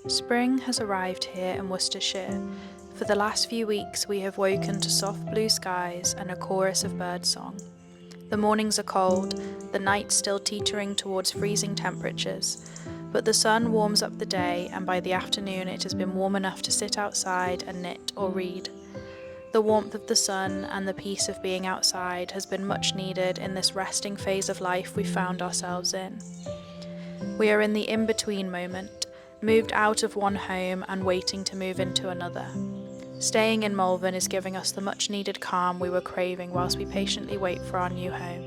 Spring has arrived here in Worcestershire. For the last few weeks we have woken to soft blue skies and a chorus of birdsong. The mornings are cold, the nights still teetering towards freezing temperatures, but the sun warms up the day, and by the afternoon it has been warm enough to sit outside and knit or read. The warmth of the sun and the peace of being outside has been much needed in this resting phase of life we found ourselves in. We are in the in-between moment, moved out of one home and waiting to move into another. Staying in Malvern is giving us the much-needed calm we were craving whilst we patiently wait for our new home.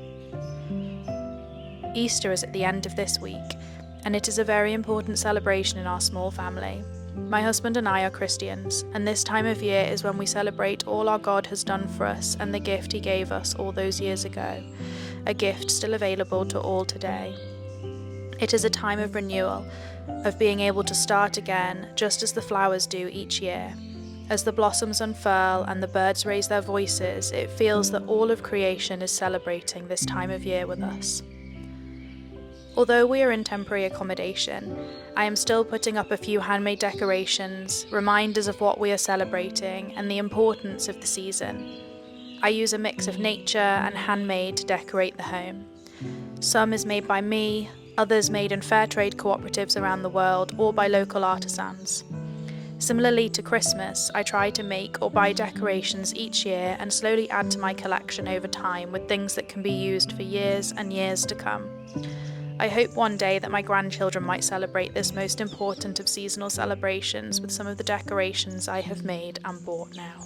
Easter is at the end of this week, and it is a very important celebration in our small family. My husband and I are Christians, and this time of year is when we celebrate all our God has done for us and the gift He gave us all those years ago, a gift still available to all today. It is a time of renewal, of being able to start again, just as the flowers do each year. As the blossoms unfurl and the birds raise their voices, it feels that all of creation is celebrating this time of year with us. Although we are in temporary accommodation, I am still putting up a few handmade decorations, reminders of what we are celebrating and the importance of the season. I use a mix of nature and handmade to decorate the home. Some is made by me, others made in fair trade cooperatives around the world or by local artisans. Similarly to Christmas, I try to make or buy decorations each year and slowly add to my collection over time with things that can be used for years and years to come. I hope one day that my grandchildren might celebrate this most important of seasonal celebrations with some of the decorations I have made and bought now.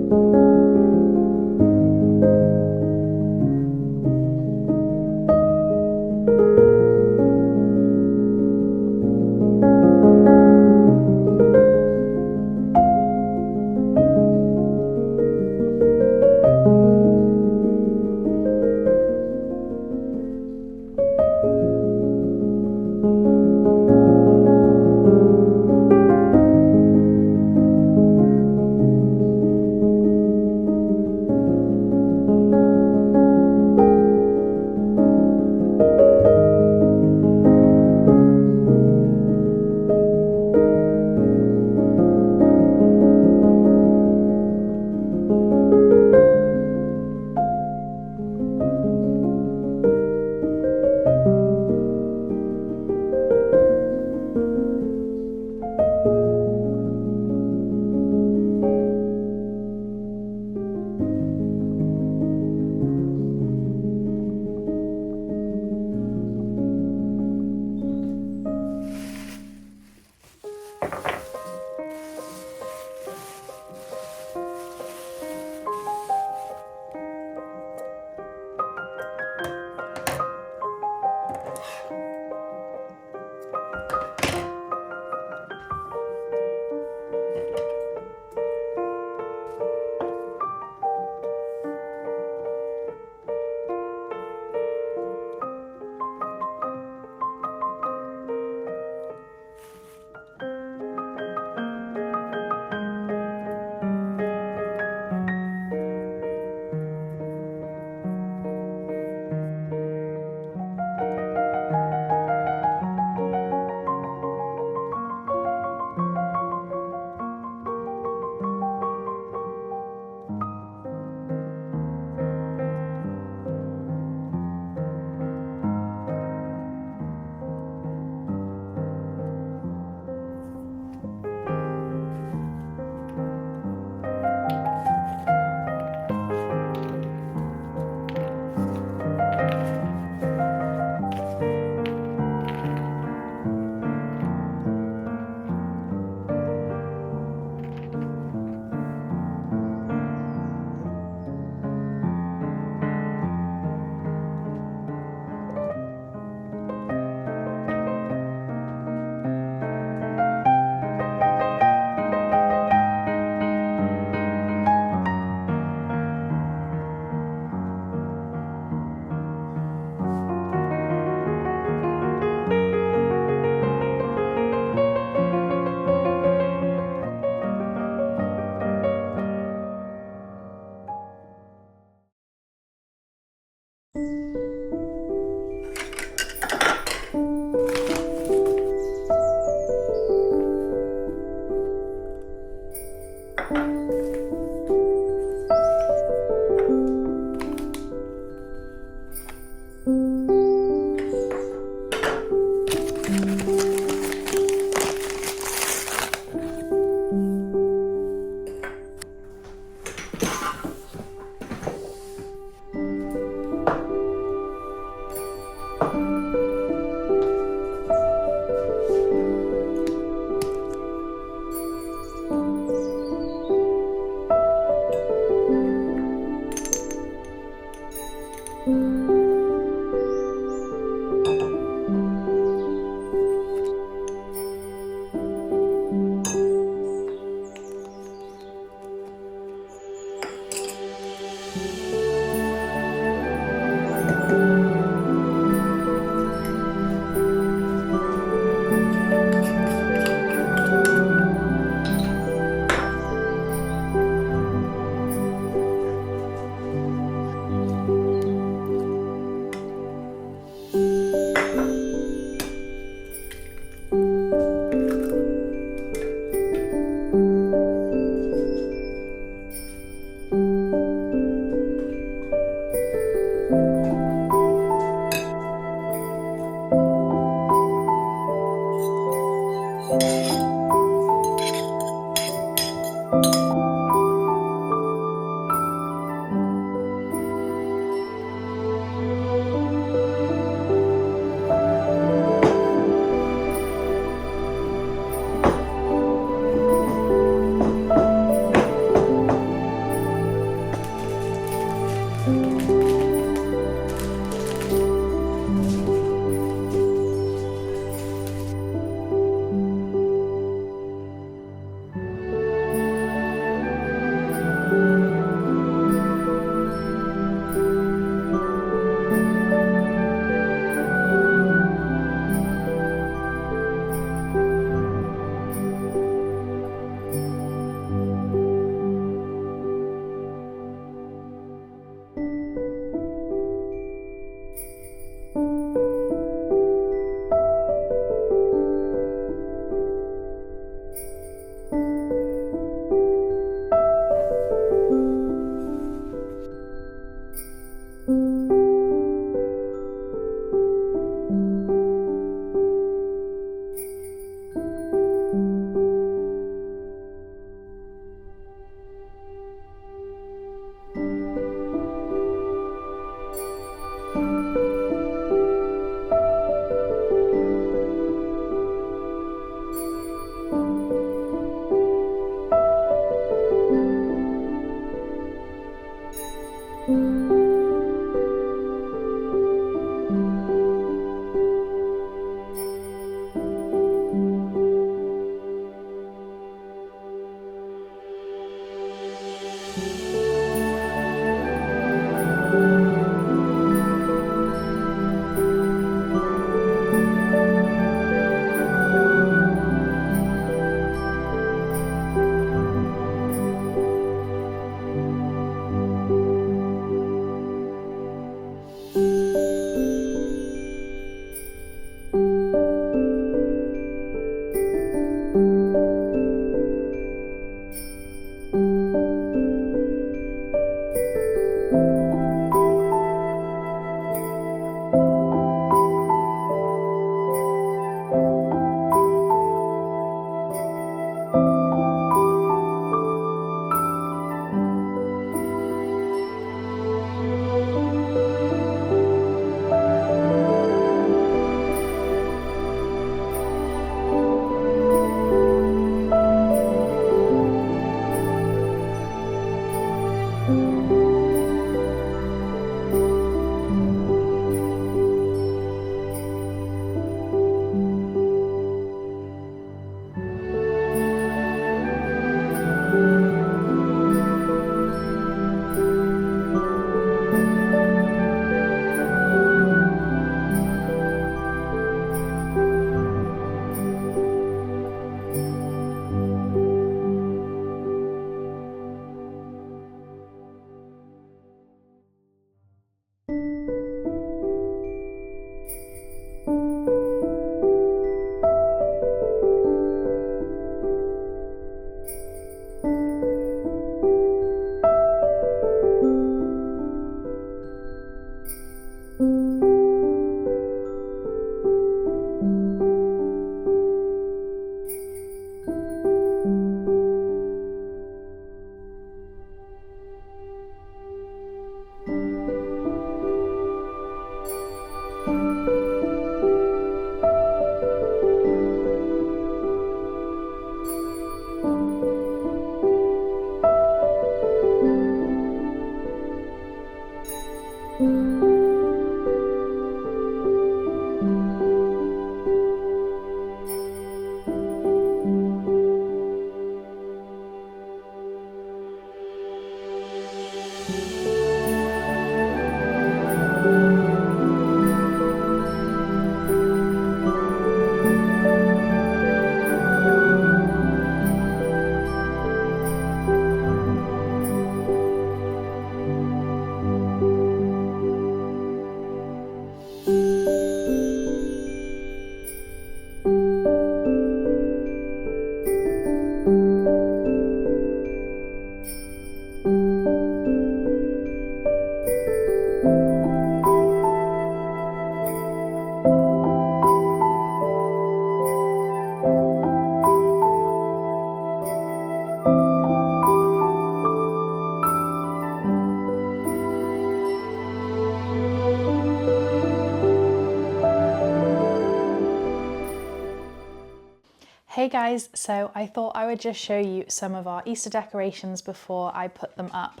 Hey guys, so I thought I would just show you some of our Easter decorations before I put them up.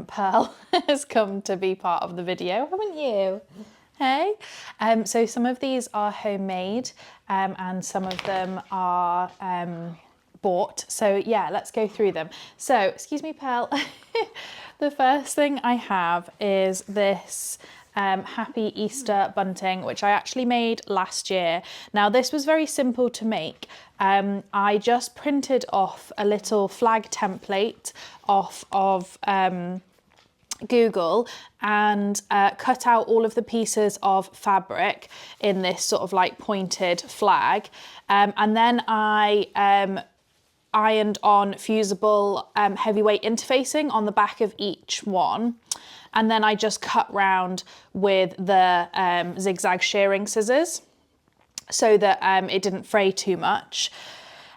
Pearl has come to be part of the video, haven't you? Hey? So some of these are homemade and some of them are bought. So yeah, let's go through them. So, excuse me, Pearl. The first thing I have is this Happy Easter bunting, which I actually made last year. Now this was very simple to make. I just printed off a little flag template off of Google and cut out all of the pieces of fabric in this sort of like pointed flag, and then I ironed on fusible heavyweight interfacing on the back of each one, and then I just cut round with the zigzag shearing scissors so that it didn't fray too much.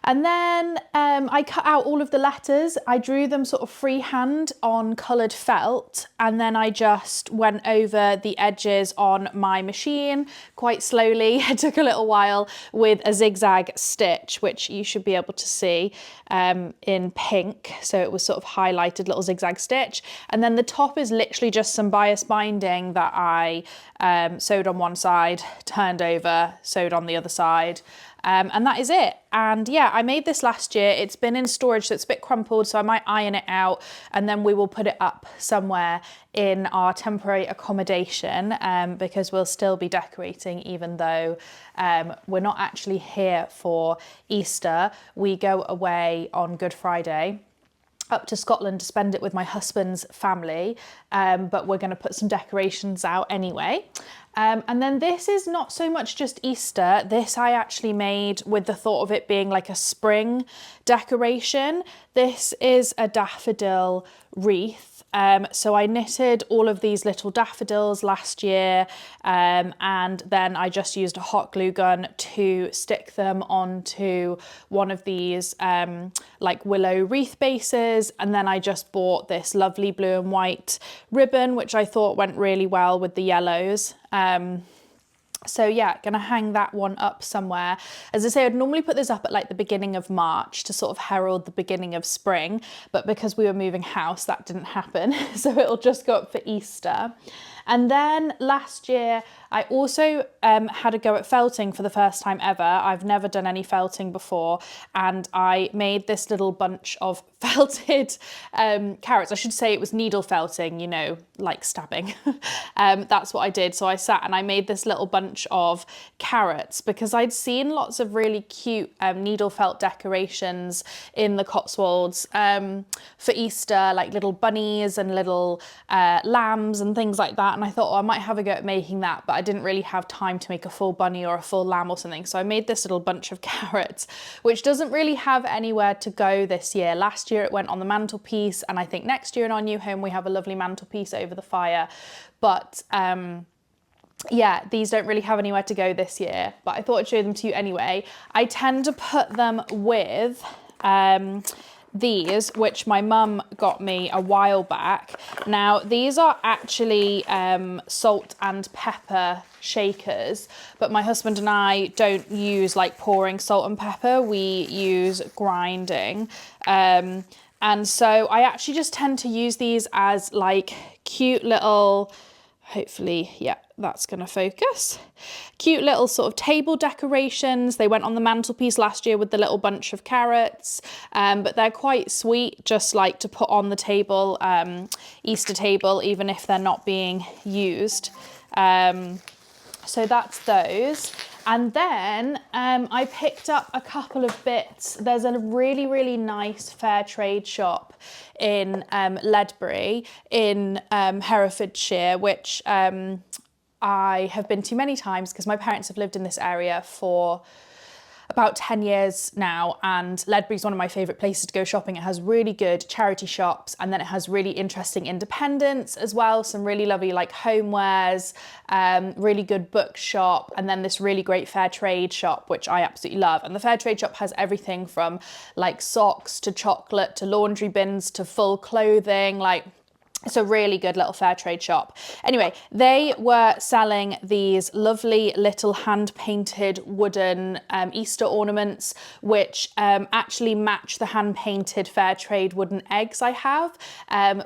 And then I cut out all of the letters. I drew them sort of freehand on coloured felt, and then I just went over the edges on my machine quite slowly. It took a little while with a zigzag stitch, which you should be able to see in pink. So it was sort of highlighted little zigzag stitch. And then the top is literally just some bias binding that I sewed on one side, turned over, sewed on the other side. And that is it. And yeah, I made this last year. It's been in storage, so it's a bit crumpled, so I might iron it out and then we will put it up somewhere in our temporary accommodation because we'll still be decorating even though we're not actually here for Easter. We go away on Good Friday up to Scotland to spend it with my husband's family, but we're going to put some decorations out anyway. And then this is not so much just Easter. This I actually made with the thought of it being like a spring decoration. This is a daffodil wreath. So I knitted all of these little daffodils last year, and then I just used a hot glue gun to stick them onto one of these like willow wreath bases, and then I just bought this lovely blue and white ribbon, which I thought went really well with the yellows. So yeah, gonna hang that one up somewhere. As I say, I'd normally put this up at like the beginning of March to sort of herald the beginning of spring, but because we were moving house, that didn't happen. So it'll just go up for Easter. And then last year, I also had a go at felting for the first time ever. I've never done any felting before, and I made this little bunch of felted carrots. I should say it was needle felting, you know, like stabbing. That's what I did. So I sat and I made this little bunch of carrots because I'd seen lots of really cute needle felt decorations in the Cotswolds for Easter, like little bunnies and little lambs and things like that. And I thought, oh, I might have a go at making that, but I didn't really have time to make a full bunny or a full lamb or something. So I made this little bunch of carrots, which doesn't really have anywhere to go this year. Last year it went on the mantelpiece, and I think next year in our new home we have a lovely mantelpiece over the fire. But yeah, these don't really have anywhere to go this year, but I thought I'd show them to you anyway. I tend to put them with these, which my mum got me a while back. Now, these are actually salt and pepper shakers, but my husband and I don't use like pouring salt and pepper. We use grinding. And so I actually just tend to use these as like cute little, hopefully, yeah, that's going to focus. Cute little sort of table decorations. They went on the mantelpiece last year with the little bunch of carrots, but they're quite sweet, just like to put on the table, Easter table, even if they're not being used. So that's those. And then I picked up a couple of bits. There's a really, really nice fair trade shop in Ledbury in Herefordshire, which I have been to many times because my parents have lived in this area for about 10 years now, and Ledbury's one of my favourite places to go shopping. It has really good charity shops, and then it has really interesting independents as well, some really lovely like homewares, really good bookshop, and then this really great fair trade shop, which I absolutely love. And the fair trade shop has everything from like socks to chocolate to laundry bins to full clothing, like It's a really good little fair trade shop. Anyway, they were selling these lovely little hand painted wooden Easter ornaments, which actually match the hand painted fair trade wooden eggs I have,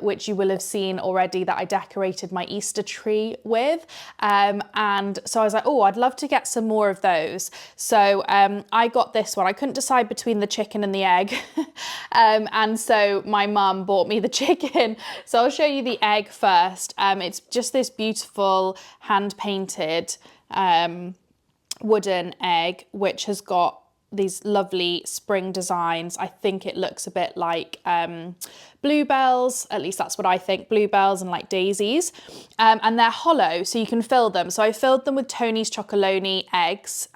which you will have seen already that I decorated my Easter tree with. And so I was like, oh, I'd love to get some more of those. So I got this one. I couldn't decide between the chicken and the egg. And so my mum bought me the chicken. So I'll show you the egg first. It's just this beautiful hand painted wooden egg, which has got these lovely spring designs. I think it looks a bit like bluebells, at least that's what I think, bluebells and like daisies. And they're hollow, so you can fill them. So I filled them with Tony's Chocolonely eggs,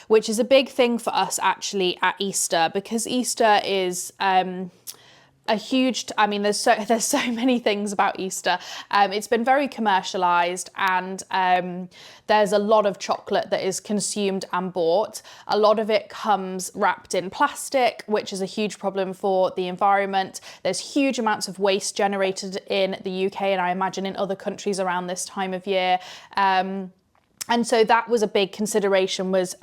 which is a big thing for us actually at Easter, because Easter is a huge, I mean, there's so many things about Easter. It's been very commercialized, and there's a lot of chocolate that is consumed and bought. A lot of it comes wrapped in plastic, which is a huge problem for the environment. There's huge amounts of waste generated in the UK, and I imagine in other countries around this time of year. And so that was a big consideration, was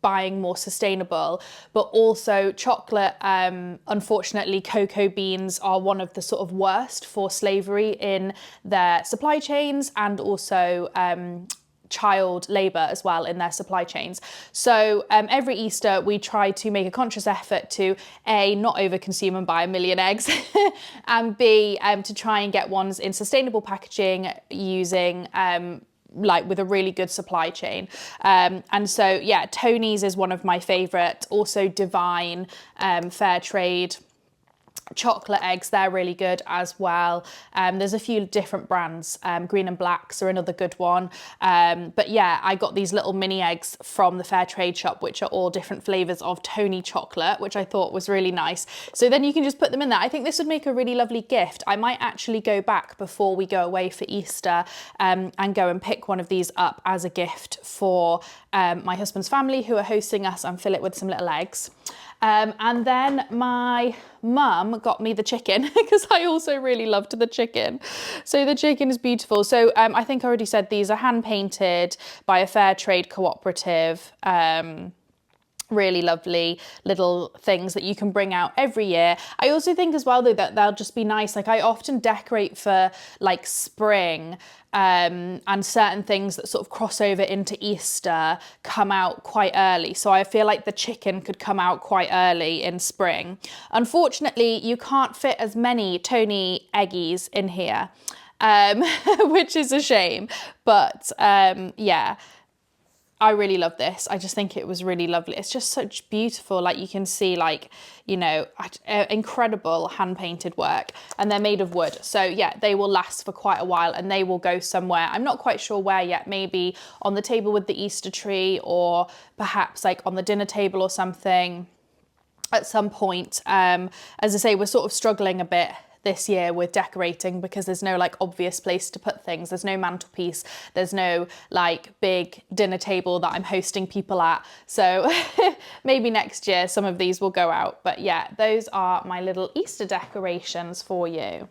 buying more sustainable, but also chocolate. Unfortunately, cocoa beans are one of the sort of worst for slavery in their supply chains, and also child labour as well in their supply chains. So every Easter we try to make a conscious effort to A, not overconsume and buy a million eggs, and B, to try and get ones in sustainable packaging using like with a really good supply chain. And so yeah, Tony's is one of my favourite. Also Divine, fair trade chocolate eggs, they're really good as well. There's a few different brands. Green and Blacks are another good one. But yeah, I got these little mini eggs from the fair trade shop, which are all different flavours of Tony chocolate, which I thought was really nice. So then you can just put them in there. I think this would make a really lovely gift. I might actually go back before we go away for Easter and go and pick one of these up as a gift for my husband's family who are hosting us, and fill it with some little eggs. And then my mum got me the chicken because I also really loved the chicken. So the chicken is beautiful. So I think I already said these are hand painted by a fair trade cooperative. Really lovely little things that you can bring out every year. I also think as well though that they'll just be nice. Like I often decorate for like spring, and certain things that sort of cross over into Easter come out quite early. So I feel like the chicken could come out quite early in spring. Unfortunately, you can't fit as many Tony eggies in here, which is a shame. But yeah, I really love this. I just think it was really lovely. It's just such beautiful, like you can see, like, you know, incredible hand painted work, and they're made of wood. So yeah, they will last for quite a while, and they will go somewhere. I'm not quite sure where yet, maybe on the table with the Easter tree, or perhaps like on the dinner table or something at some point. As I say, we're sort of struggling a bit this year with decorating because there's no like obvious place to put things. There's no mantelpiece, there's no like big dinner table that I'm hosting people at. So maybe next year some of these will go out. But yeah, those are my little Easter decorations for you.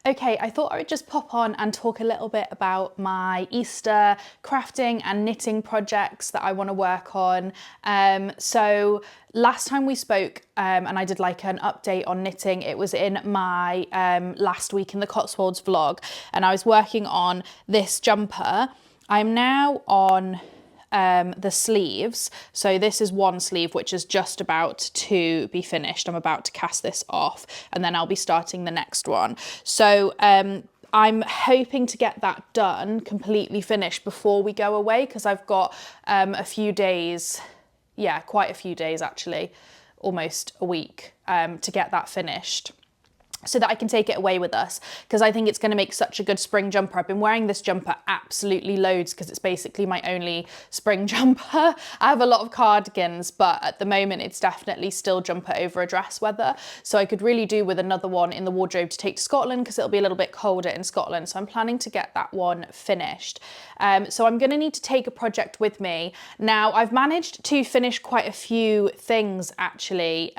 Okay, I thought I would just pop on and talk a little bit about my Easter crafting and knitting projects that I want to work on. So last time we spoke and I did like an update on knitting, it was in my last week in the Cotswolds vlog, and I was working on this jumper. I'm now on the sleeves. So this is one sleeve which is just about to be finished. I'm about to cast this off and then I'll be starting the next one. So I'm hoping to get that done, completely finished before we go away, because I've got a few days, yeah, quite a few days actually, almost a week to get that finished, so that I can take it away with us, because I think it's going to make such a good spring jumper. I've been wearing this jumper absolutely loads because it's basically my only spring jumper. I have a lot of cardigans, but at the moment it's definitely still jumper over a dress weather. So I could really do with another one in the wardrobe to take to Scotland, because it'll be a little bit colder in Scotland. So I'm planning to get that one finished. So I'm going to need to take a project with me. Now I've managed to finish quite a few things actually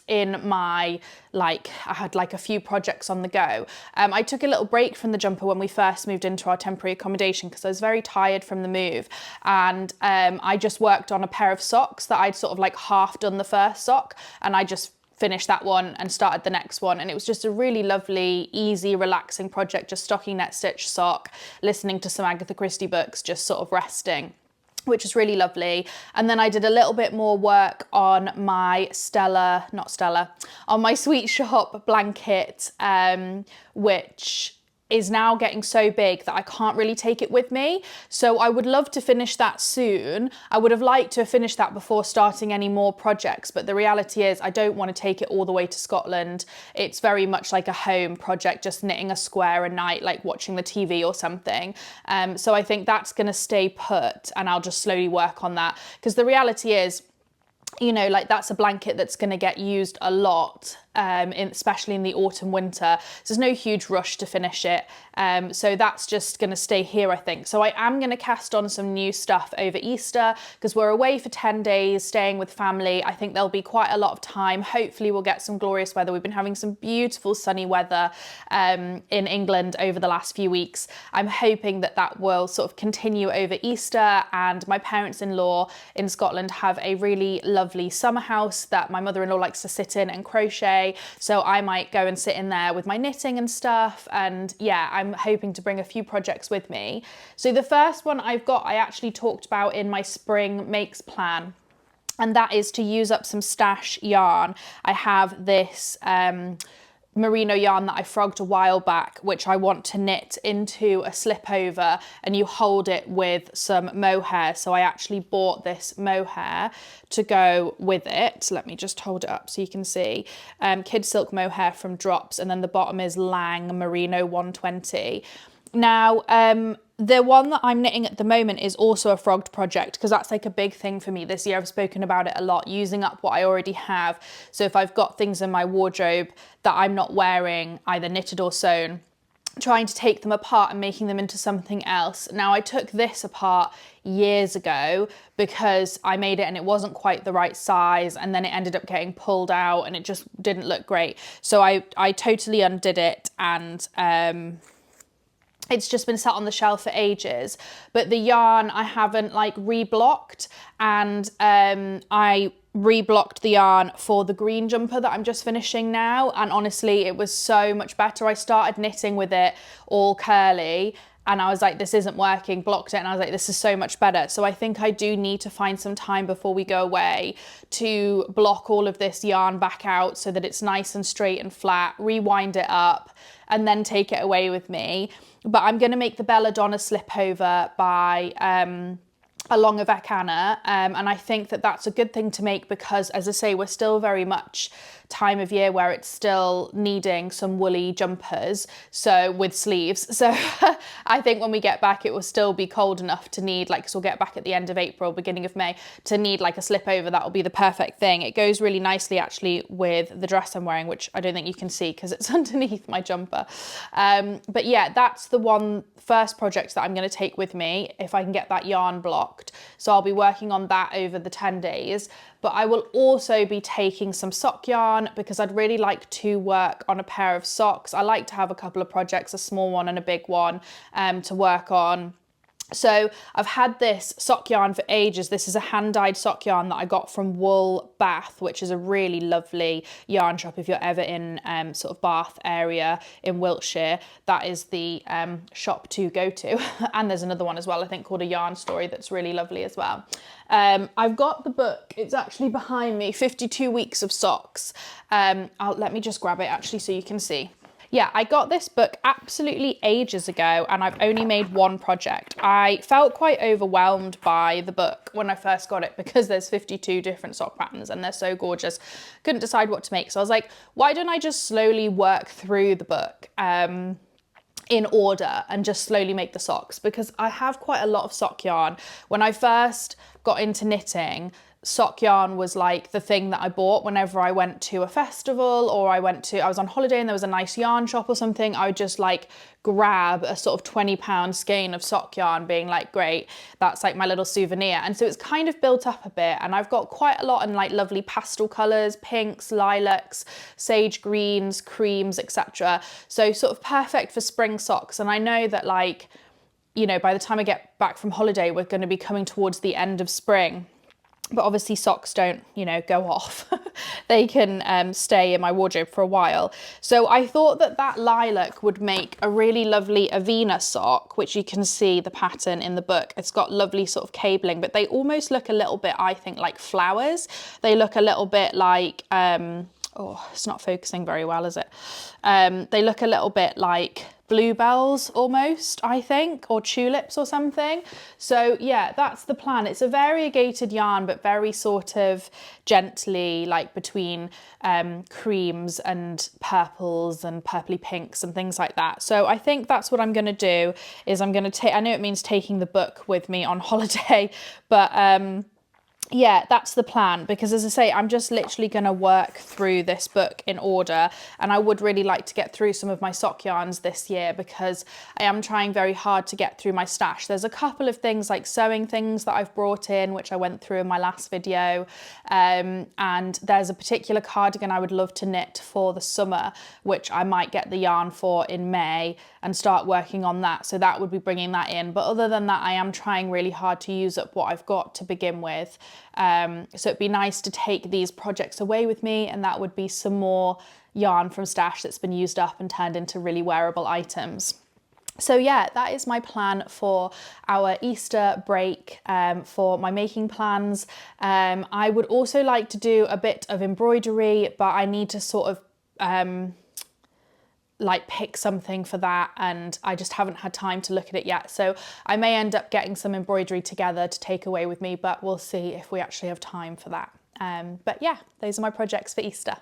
in my, I had like a few projects on the go. I took a little break from the jumper when we first moved into our temporary accommodation because I was very tired from the move, and I just worked on a pair of socks that I'd sort of like half done the first sock, and I just finished that one and started the next one, and it was just a really lovely, easy, relaxing project, just stocking net stitch sock, listening to some Agatha Christie books, just sort of resting, which is really lovely. And then I did a little bit more work on my on my Sweet Shop blanket, which is now getting so big that I can't really take it with me. So I would love to finish that soon. I would have liked to have finished that before starting any more projects, but the reality is I don't want to take it all the way to Scotland. It's very much like a home project, just knitting a square a night, like watching the TV or something. So I think that's going to stay put, and I'll just slowly work on that, because the reality is you know, like that's a blanket that's going to get used a lot, especially in the autumn, winter. So there's no huge rush to finish it. So that's just going to stay here, I think. So I am going to cast on some new stuff over Easter because we're away for 10 days, staying with family. I think there'll be quite a lot of time. Hopefully we'll get some glorious weather. We've been having some beautiful sunny weather in England over the last few weeks. I'm hoping that that will sort of continue over Easter, and my parents-in-law in Scotland have a really lovely summer house that my mother-in-law likes to sit in and crochet, so I might go and sit in there with my knitting and stuff. And yeah, I'm hoping to bring a few projects with me. So the first one I've got, I actually talked about in my spring makes plan, and that is to use up some stash yarn. I have this merino yarn that I frogged a while back, which I want to knit into a slip over, and you hold it with some mohair. So I actually bought this mohair to go with it. Let me just hold it up so you can see. Kid silk mohair from Drops, and then the bottom is Lang Merino 120. Now, the one that I'm knitting at the moment is also a frogged project, because that's like a big thing for me this year. I've spoken about it a lot, using up what I already have. So if I've got things in my wardrobe that I'm not wearing, either knitted or sewn, trying to take them apart and making them into something else. Now, I took this apart years ago because I made it and it wasn't quite the right size, and then it ended up getting pulled out and it just didn't look great. So I totally undid it, and it's just been sat on the shelf for ages. But the yarn I haven't like reblocked, and I reblocked the yarn for the green jumper that I'm just finishing now, and honestly it was so much better. I started knitting with it all curly and I was like, this isn't working, blocked it, and I was like, this is so much better. So I think I do need to find some time before we go away to block all of this yarn back out so that it's nice and straight and flat, rewind it up, and then take it away with me. But I'm going to make the Belladonna slip over by along a Vecana, and I think that that's a good thing to make because, as I say, we're still very much time of year where it's still needing some woolly jumpers, so with sleeves. So I think when we get back it will still be cold enough to need, like, 'cause we'll get back at the end of April, beginning of May, to need like a slip over. That will be the perfect thing. It goes really nicely actually with the dress I'm wearing, which I don't think you can see because it's underneath my jumper. But yeah, that's the first project that I'm going to take with me if I can get that yarn blocked. So I'll be working on that over the 10 days. But I will also be taking some sock yarn because I'd really like to work on a pair of socks. I like to have a couple of projects, a small one and a big one, to work on. So I've had this sock yarn for ages. This is a hand-dyed sock yarn that I got from Wool Bath, which is a really lovely yarn shop if you're ever in sort of Bath area in Wiltshire. That is the shop to go to. And there's another one as well, I think, called A Yarn Story, that's really lovely as well. I've got the book, it's actually behind me, 52 Weeks of Socks. Let me just grab it actually so you can see. Yeah, I got this book absolutely ages ago and I've only made one project. I felt quite overwhelmed by the book when I first got it because there's 52 different sock patterns and they're so gorgeous. Couldn't decide what to make. So I was like, why don't I just slowly work through the book in order and just slowly make the socks, because I have quite a lot of sock yarn. When I first got into knitting, sock yarn was like the thing that I bought whenever I went to a festival or I was on holiday and there was a nice yarn shop or something. I would just like grab a sort of £20 skein of sock yarn, being like, great, that's like my little souvenir. And so it's kind of built up a bit, and I've got quite a lot in like lovely pastel colours, pinks, lilacs, sage greens, creams, etc. So sort of perfect for spring socks. And I know that, like, you know, by the time I get back from holiday, we're going to be coming towards the end of spring. But obviously socks don't, you know, go off. They can stay in my wardrobe for a while. So I thought that that lilac would make a really lovely Avena sock, which you can see the pattern in the book. It's got lovely sort of cabling, but they almost look a little bit, I think, like flowers. They look a little bit like, oh, it's not focusing very well, is it? They look a little bit like bluebells almost, I think, or tulips or something. So yeah, that's the plan. It's a variegated yarn, but very sort of gently, like between creams and purples and purpley pinks and things like that. So I think that's what I'm going to do, is I'm going to take, I know it means taking the book with me on holiday, but yeah, that's the plan, because as I say, I'm just literally going to work through this book in order, and I would really like to get through some of my sock yarns this year because I am trying very hard to get through my stash. There's a couple of things like sewing things that I've brought in, which I went through in my last video, and there's a particular cardigan I would love to knit for the summer, which I might get the yarn for in May and start working on that. So that would be bringing that in. But other than that, I am trying really hard to use up what I've got to begin with. So it'd be nice to take these projects away with me, and that would be some more yarn from stash that's been used up and turned into really wearable items. So yeah, that is my plan for our Easter break, for my making plans. I would also like to do a bit of embroidery, but I need to sort of like pick something for that, and I just haven't had time to look at it yet. So I may end up getting some embroidery together to take away with me, but we'll see if we actually have time for that. But yeah, those are my projects for Easter.